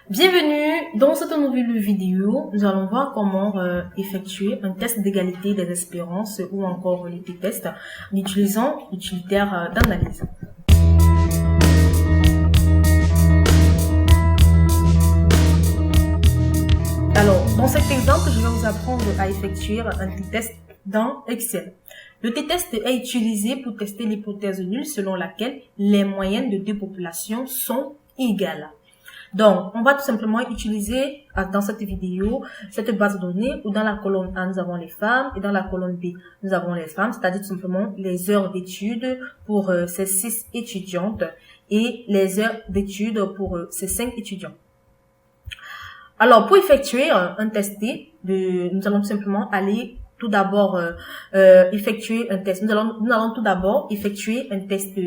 Bienvenue dans cette nouvelle vidéo. Nous allons voir comment effectuer un test d'égalité des espérances ou encore les t-tests en utilisant l'utilitaire d'analyse. Alors, dans cet exemple, je vais vous apprendre à effectuer un t-test dans Excel. Le t-test est utilisé pour tester l'hypothèse nulle selon laquelle les moyennes de deux populations sont égales. Donc, on va tout simplement utiliser dans cette vidéo cette base de données où dans la colonne A, nous avons les femmes et dans la colonne B, nous avons les femmes, c'est-à-dire tout simplement les heures d'études pour ces 6 étudiantes et les heures d'études pour ces 5 étudiants. Alors, pour effectuer un test T, nous allons tout simplement aller tout d'abord effectuer un test. Nous allons tout d'abord effectuer un test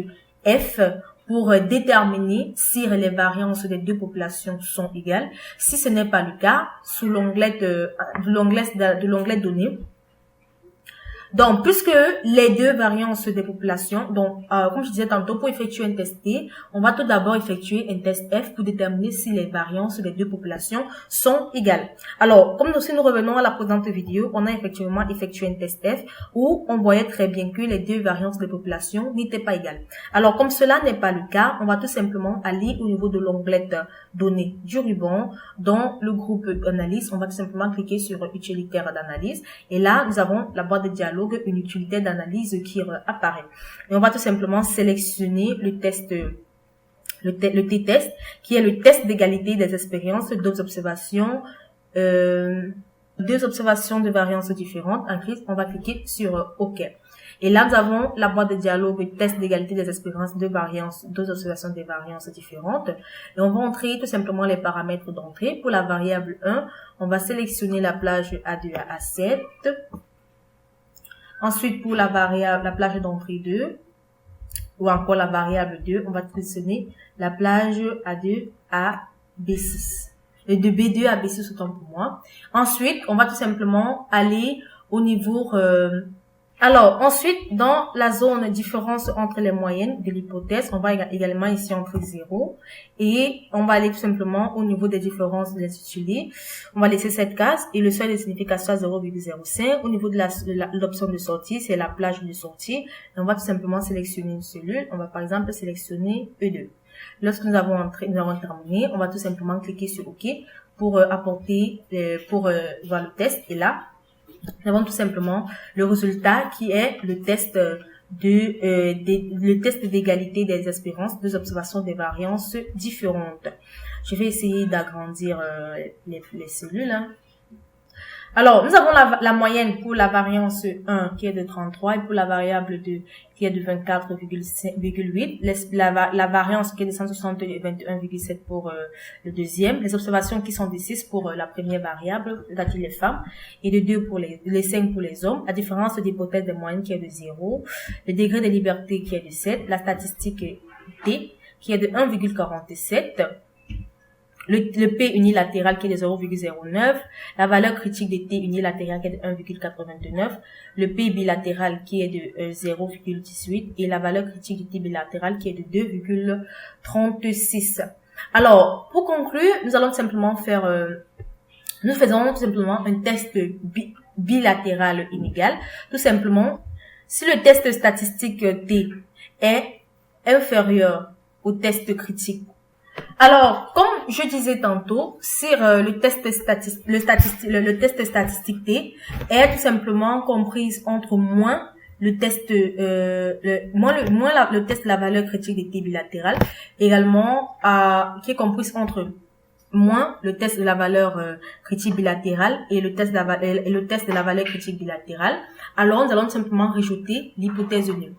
F pour déterminer si les variances des deux populations sont égales. Si ce n'est pas le cas, sous l'onglet de l'onglet données. Donc, puisque les deux variances des populations, donc comme je disais tantôt, pour effectuer un test T, on va tout d'abord effectuer un test F pour déterminer si les variances des deux populations sont égales. Alors, comme si nous revenons à la précédente vidéo, on a effectivement effectué un test F où on voyait très bien que les deux variances des populations n'étaient pas égales. Alors, comme cela n'est pas le cas, on va tout simplement aller au niveau de l'onglet données du ruban, dans le groupe analyse, on va tout simplement cliquer sur utilitaire d'analyse et là, nous avons la boîte de dialogue, une utilité d'analyse qui apparaît. Et on va tout simplement sélectionner le test, le t-test, qui est le test d'égalité des expériences, deux observations de variances différentes. Ensuite, on va cliquer sur OK. Et là, nous avons la boîte de dialogue, test d'égalité des expériences de variances, deux observations des variances différentes. Et on va entrer tout simplement les paramètres d'entrée. Pour la variable 1, on va sélectionner la plage A2 à A7. Ensuite, pour la plage d'entrée 2, ou encore la variable 2, on va sélectionner la plage A2 à B6. Et de B2 à B6, autant pour moi. Ensuite, on va tout simplement aller au niveau... Alors, ensuite, dans la zone différence entre les moyennes de l'hypothèse, on va également ici entrer 0. Et on va aller tout simplement au niveau des différences de l'intitulé. On va laisser cette case et le seuil de signification à 0,05. Au niveau de l'option de sortie, c'est la plage de sortie. Et on va tout simplement sélectionner une cellule. On va par exemple sélectionner E2. Lorsque nous avons terminé, on va tout simplement cliquer sur OK pour apporter, voir le test. Et là, nous avons tout simplement le résultat qui est le test le test d'égalité des espérances, deux observations des variances différentes. Je vais essayer d'agrandir les cellules. Alors, nous avons la moyenne pour la variance 1 qui est de 33 et pour la variable 2 qui est de 24,8. La variance qui est de 121,7 pour le deuxième. Les observations qui sont de 6 pour la première variable, c'est-à-dire les femmes, et de 2 pour les 5 pour les hommes. La différence d'hypothèse des moyennes qui est de 0. Le degré de liberté qui est de 7. La statistique T qui est de 1,47. Le P unilatéral qui est de 0,09, la valeur critique de T unilatéral qui est de 1,89, le P bilatéral qui est de 0,18 et la valeur critique du T bilatéral qui est de 2,36. Alors, pour conclure, nous allons simplement faire, nous faisons tout simplement un test bilatéral inégal. Tout simplement, si le test statistique T est inférieur au test critique. Alors, comme je disais tantôt, si le test statistique T est tout simplement comprise entre moins le test le test de la valeur critique de T bilatérale, également qui est comprise entre moins le test de la valeur critique bilatérale et le test de la valeur critique bilatérale, alors nous allons tout simplement rajouter l'hypothèse nulle.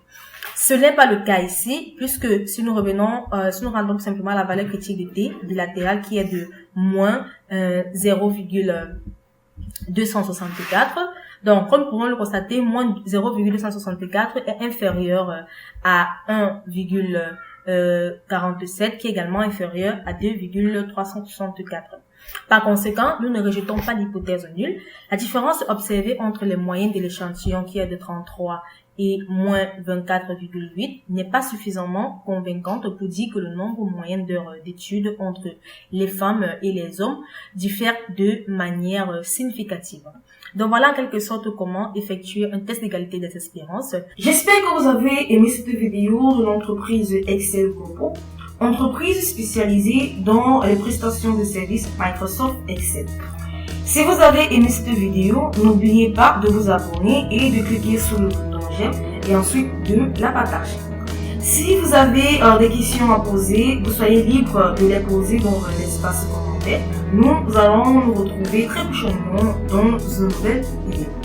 Ce n'est pas le cas ici, puisque si nous rendons tout simplement la valeur critique de T bilatérale qui est de moins 0,264. Donc, comme nous pouvons le constater, moins 0,264 est inférieur à 1,47 qui est également inférieur à 2,364. Par conséquent, nous ne rejetons pas l'hypothèse nulle. La différence observée entre les moyennes de l'échantillon qui est de 33 et moins 24,8 n'est pas suffisamment convaincante pour dire que le nombre moyen d'heures d'études entre les femmes et les hommes diffère de manière significative. Donc voilà en quelque sorte comment effectuer un test d'égalité des espérances. J'espère que vous avez aimé cette vidéo de l'entreprise Excel Global, entreprise spécialisée dans les prestations de services Microsoft Excel. Si vous avez aimé cette vidéo, n'oubliez pas de vous abonner et de cliquer sur le bouton j'aime et ensuite de la partager. Si vous avez des questions à poser, vous soyez libre de les poser dans l'espace commentaire. Nous allons nous retrouver très prochainement dans une nouvelle vidéo.